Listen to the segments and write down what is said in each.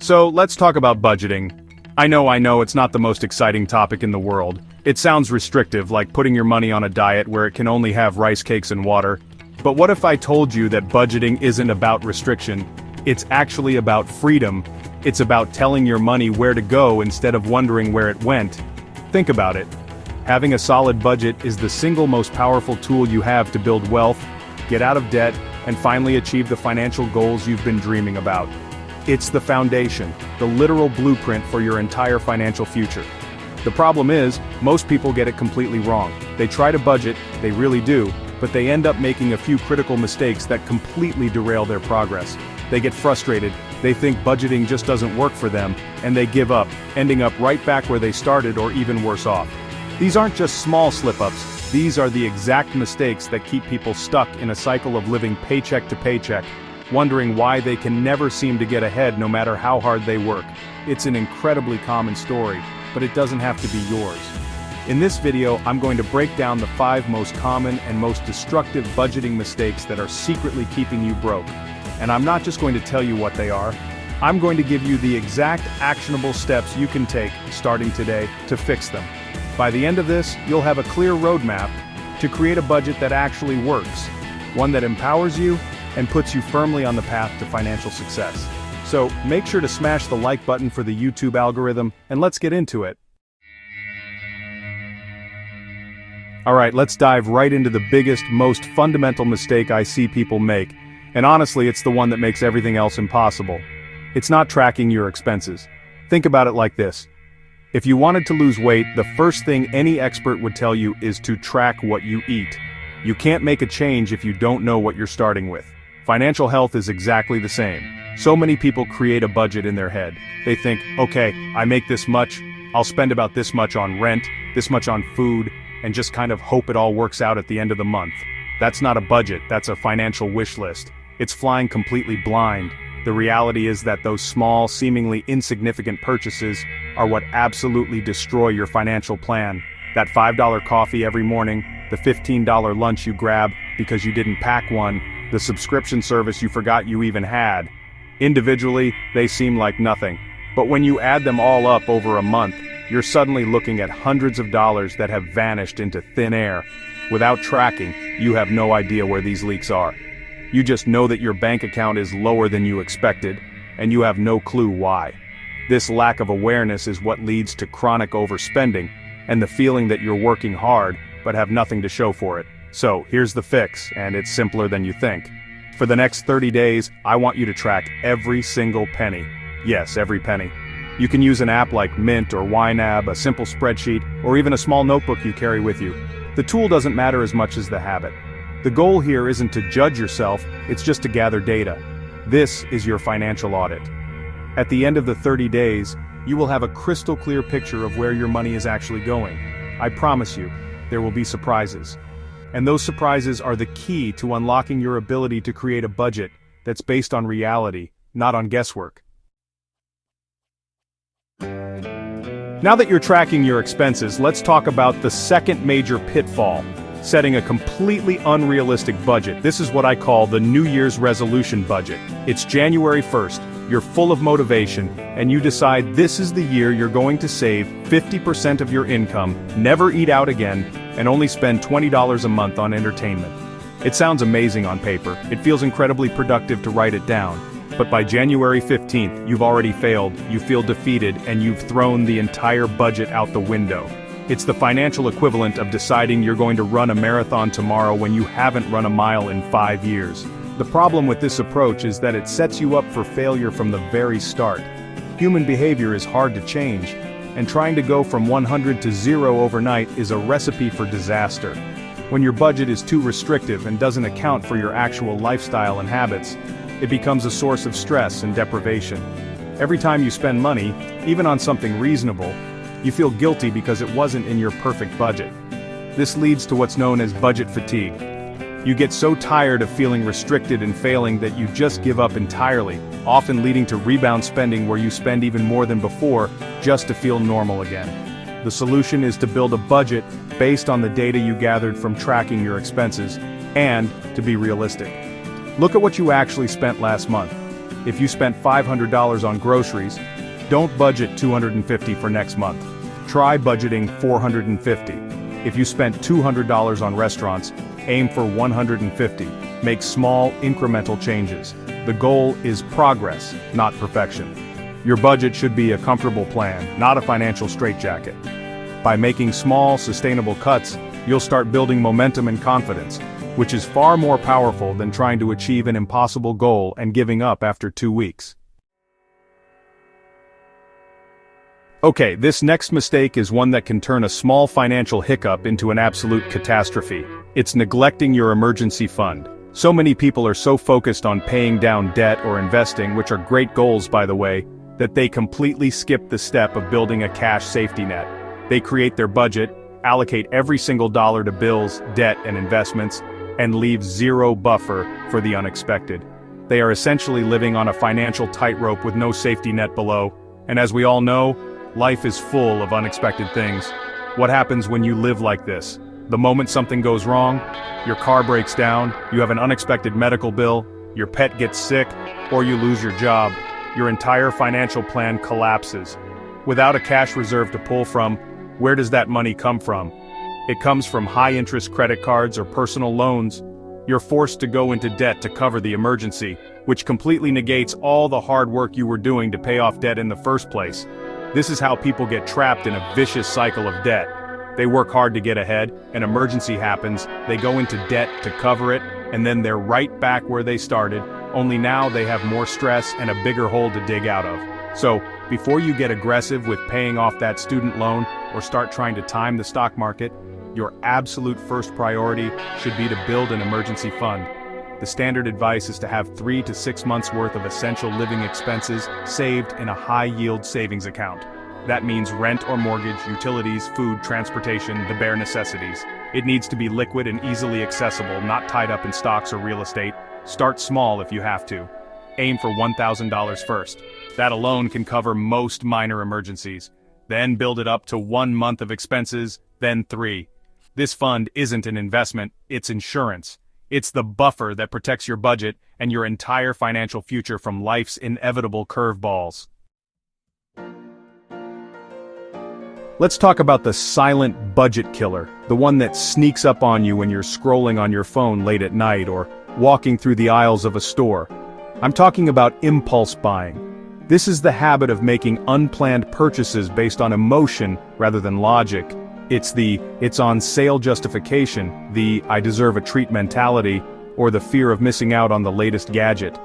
So let's talk about budgeting. I know, it's not the most exciting topic in the world. It sounds restrictive, like putting your money on a diet where it can only have rice cakes and water. But what if I told you that budgeting isn't about restriction? It's actually about freedom. It's about telling your money where to go instead of wondering where it went. Think about it. Having a solid budget is the single most powerful tool you have to build wealth, get out of debt, and finally achieve the financial goals you've been dreaming about. It's the foundation, the literal blueprint for your entire financial future. The problem is, most people get it completely wrong. They try to budget, they really do, but they end up making a few critical mistakes that completely derail their progress. They get frustrated, they think budgeting just doesn't work for them, and they give up, ending up right back where they started or even worse off. These aren't just small slip-ups, these are the exact mistakes that keep people stuck in a cycle of living paycheck to paycheck, wondering why they can never seem to get ahead no matter how hard they work. It's an incredibly common story, but it doesn't have to be yours. In this video, I'm going to break down the 5 most common and most destructive budgeting mistakes that are secretly keeping you broke. And I'm not just going to tell you what they are, I'm going to give you the exact actionable steps you can take, starting today, to fix them. By the end of this, you'll have a clear roadmap to create a budget that actually works, one that empowers you and puts you firmly on the path to financial success. So, make sure to smash the like button for the YouTube algorithm, and let's get into it. Alright, let's dive right into the biggest, most fundamental mistake I see people make, and honestly it's the one that makes everything else impossible. It's not tracking your expenses. Think about it like this. If you wanted to lose weight, the first thing any expert would tell you is to track what you eat. You can't make a change if you don't know what you're starting with. Financial health is exactly the same. So many people create a budget in their head. They think, okay, I make this much, I'll spend about this much on rent, this much on food, and just kind of hope it all works out at the end of the month. That's not a budget, that's a financial wish list. It's flying completely blind. The reality is that those small, seemingly insignificant purchases are what absolutely destroy your financial plan. That $5 coffee every morning, the $15 lunch you grab because you didn't pack one, the subscription service you forgot you even had. Individually, they seem like nothing. But when you add them all up over a month, you're suddenly looking at hundreds of dollars that have vanished into thin air. Without tracking, you have no idea where these leaks are. You just know that your bank account is lower than you expected, and you have no clue why. This lack of awareness is what leads to chronic overspending, and the feeling that you're working hard, but have nothing to show for it. So, here's the fix, and it's simpler than you think. For the next 30 days, I want you to track every single penny. Yes, every penny. You can use an app like Mint or YNAB, a simple spreadsheet, or even a small notebook you carry with you. The tool doesn't matter as much as the habit. The goal here isn't to judge yourself, it's just to gather data. This is your financial audit. At the end of the 30 days, you will have a crystal clear picture of where your money is actually going. I promise you, there will be surprises. And those surprises are the key to unlocking your ability to create a budget that's based on reality, not on guesswork. Now that you're tracking your expenses, let's talk about the second major pitfall, setting a completely unrealistic budget. This is what I call the New Year's resolution budget. It's January 1st, you're full of motivation, and you decide this is the year you're going to save 50% of your income, never eat out again, and only spend $20 a month on entertainment. It sounds amazing on paper, it feels incredibly productive to write it down, but by January 15th, you've already failed, you feel defeated, and you've thrown the entire budget out the window. It's the financial equivalent of deciding you're going to run a marathon tomorrow when you haven't run a mile in 5 years. The problem with this approach is that it sets you up for failure from the very start. Human behavior is hard to change, and trying to go from 100 to 0 overnight is a recipe for disaster. When your budget is too restrictive and doesn't account for your actual lifestyle and habits, it becomes a source of stress and deprivation. Every time you spend money, even on something reasonable, you feel guilty because it wasn't in your perfect budget. This leads to what's known as budget fatigue. You get so tired of feeling restricted and failing that you just give up entirely, often leading to rebound spending where you spend even more than before, just to feel normal again. The solution is to build a budget based on the data you gathered from tracking your expenses, and to be realistic. Look at what you actually spent last month. If you spent $500 on groceries, don't budget $250 for next month. Try budgeting $450. If you spent $200 on restaurants, aim for $150. Make small, incremental changes. The goal is progress, not perfection. Your budget should be a comfortable plan, not a financial straitjacket. By making small, sustainable cuts, you'll start building momentum and confidence, which is far more powerful than trying to achieve an impossible goal and giving up after 2 weeks. Okay, this next mistake is one that can turn a small financial hiccup into an absolute catastrophe. It's neglecting your emergency fund. So many people are so focused on paying down debt or investing, which are great goals by the way, that they completely skip the step of building a cash safety net. They create their budget, allocate every single dollar to bills, debt, and investments, and leave zero buffer for the unexpected. They are essentially living on a financial tightrope with no safety net below, and as we all know, life is full of unexpected things. What happens when you live like this? The moment something goes wrong, your car breaks down, you have an unexpected medical bill, your pet gets sick, or you lose your job, your entire financial plan collapses. Without a cash reserve to pull from, where does that money come from? It comes from high-interest credit cards or personal loans. You're forced to go into debt to cover the emergency, which completely negates all the hard work you were doing to pay off debt in the first place. This is how people get trapped in a vicious cycle of debt. They work hard to get ahead, an emergency happens, they go into debt to cover it, and then they're right back where they started, only now they have more stress and a bigger hole to dig out of. So, before you get aggressive with paying off that student loan or start trying to time the stock market, your absolute first priority should be to build an emergency fund. The standard advice is to have 3 to 6 months worth of essential living expenses saved in a high-yield savings account. That means rent or mortgage, utilities, food, transportation, the bare necessities. It needs to be liquid and easily accessible, not tied up in stocks or real estate. Start small if you have to. Aim for $1,000 first. That alone can cover most minor emergencies. Then build it up to 1 month of expenses, then 3. This fund isn't an investment, it's insurance. It's the buffer that protects your budget and your entire financial future from life's inevitable curveballs. Let's talk about the silent budget killer, the one that sneaks up on you when you're scrolling on your phone late at night or walking through the aisles of a store. I'm talking about impulse buying. This is the habit of making unplanned purchases based on emotion rather than logic. It's the "it's on sale" justification, the "I deserve a treat" mentality, or the fear of missing out on the latest gadget.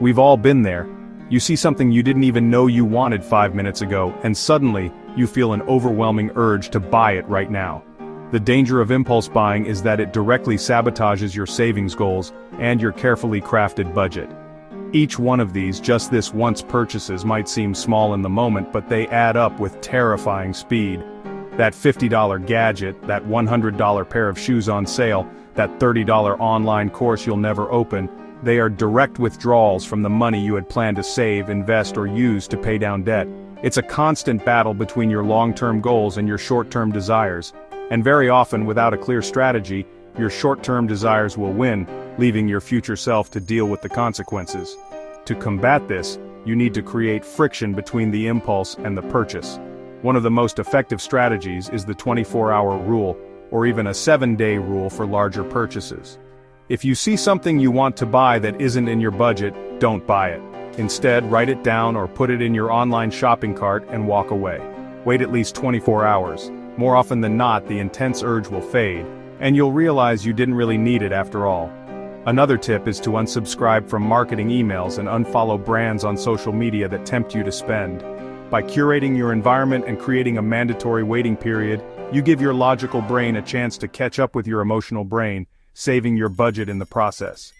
We've all been there. You see something you didn't even know you wanted 5 minutes ago, and suddenly, you feel an overwhelming urge to buy it right now. The danger of impulse buying is that it directly sabotages your savings goals and your carefully crafted budget. Each one of these just this once purchases might seem small in the moment, but they add up with terrifying speed. That $50 gadget, that $100 pair of shoes on sale, that $30 online course you'll never open, they are direct withdrawals from the money you had planned to save, invest, or use to pay down debt. It's a constant battle between your long-term goals and your short-term desires. And very often, without a clear strategy, your short-term desires will win, leaving your future self to deal with the consequences. To combat this, you need to create friction between the impulse and the purchase. One of the most effective strategies is the 24-hour rule, or even a 7-day rule for larger purchases. If you see something you want to buy that isn't in your budget, don't buy it. Instead, write it down or put it in your online shopping cart and walk away. Wait at least 24 hours. More often than not, the intense urge will fade, and you'll realize you didn't really need it after all. Another tip is to unsubscribe from marketing emails and unfollow brands on social media that tempt you to spend. By curating your environment and creating a mandatory waiting period, you give your logical brain a chance to catch up with your emotional brain, saving your budget in the process.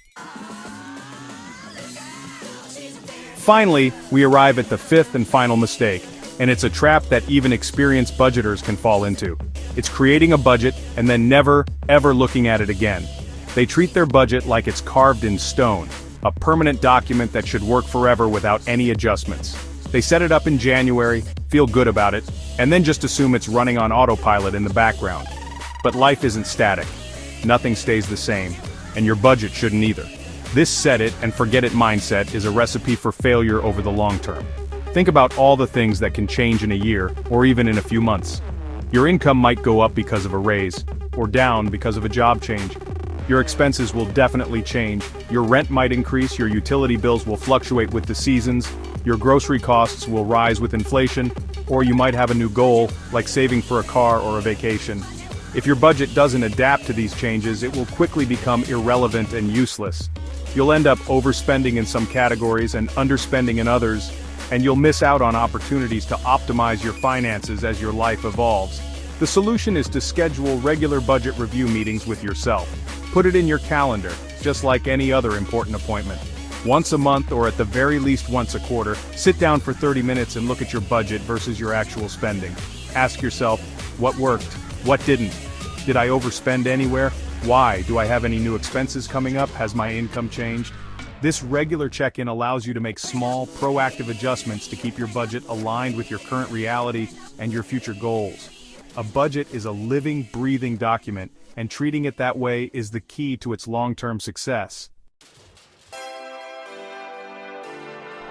Finally, we arrive at the fifth and final mistake, and it's a trap that even experienced budgeters can fall into. It's creating a budget and then never, ever looking at it again. They treat their budget like it's carved in stone, a permanent document that should work forever without any adjustments. They set it up in January, feel good about it, and then just assume it's running on autopilot in the background. But life isn't static. Nothing stays the same, and your budget shouldn't either. This set it and forget it mindset is a recipe for failure over the long term. Think about all the things that can change in a year, or even in a few months. Your income might go up because of a raise, or down because of a job change. Your expenses will definitely change. Your rent might increase, your utility bills will fluctuate with the seasons, your grocery costs will rise with inflation, or you might have a new goal, like saving for a car or a vacation. If your budget doesn't adapt to these changes, it will quickly become irrelevant and useless. You'll end up overspending in some categories and underspending in others, and you'll miss out on opportunities to optimize your finances as your life evolves. The solution is to schedule regular budget review meetings with yourself. Put it in your calendar, just like any other important appointment. Once a month, or at the very least once a quarter, sit down for 30 minutes and look at your budget versus your actual spending. Ask yourself, what worked? What didn't? Did I overspend anywhere? Why? Do I have any new expenses coming up? Has my income changed? This regular check-in allows you to make small, proactive adjustments to keep your budget aligned with your current reality and your future goals. A budget is a living, breathing document, and treating it that way is the key to its long-term success.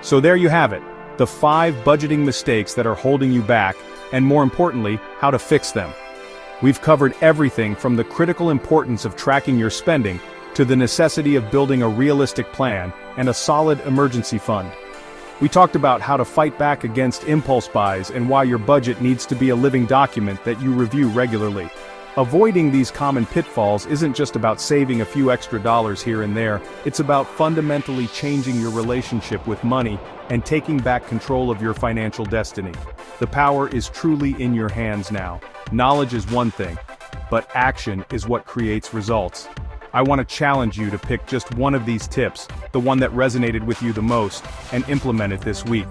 So there you have it, the 5 budgeting mistakes that are holding you back, and more importantly, how to fix them. We've covered everything from the critical importance of tracking your spending to the necessity of building a realistic plan and a solid emergency fund. We talked about how to fight back against impulse buys and why your budget needs to be a living document that you review regularly. Avoiding these common pitfalls isn't just about saving a few extra dollars here and there, it's about fundamentally changing your relationship with money and taking back control of your financial destiny. The power is truly in your hands now. Knowledge is one thing, but action is what creates results. I want to challenge you to pick just one of these tips, the one that resonated with you the most, and implement it this week.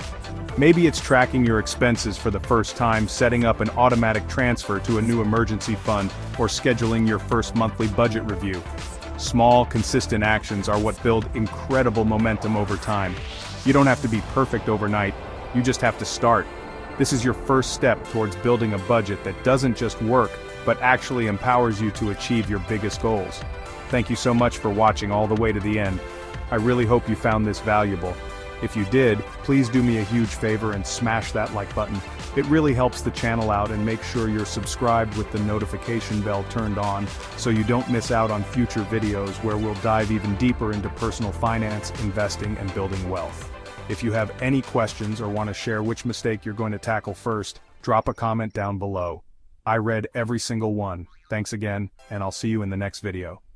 Maybe it's tracking your expenses for the first time, setting up an automatic transfer to a new emergency fund, or scheduling your first monthly budget review. Small, consistent actions are what build incredible momentum over time. You don't have to be perfect overnight, you just have to start. This is your first step towards building a budget that doesn't just work, but actually empowers you to achieve your biggest goals. Thank you so much for watching all the way to the end. I really hope you found this valuable. If you did, please do me a huge favor and smash that like button. It really helps the channel out, and make sure you're subscribed with the notification bell turned on so you don't miss out on future videos where we'll dive even deeper into personal finance, investing, and building wealth. If you have any questions or want to share which mistake you're going to tackle first, drop a comment down below. I read every single one. Thanks again, and I'll see you in the next video.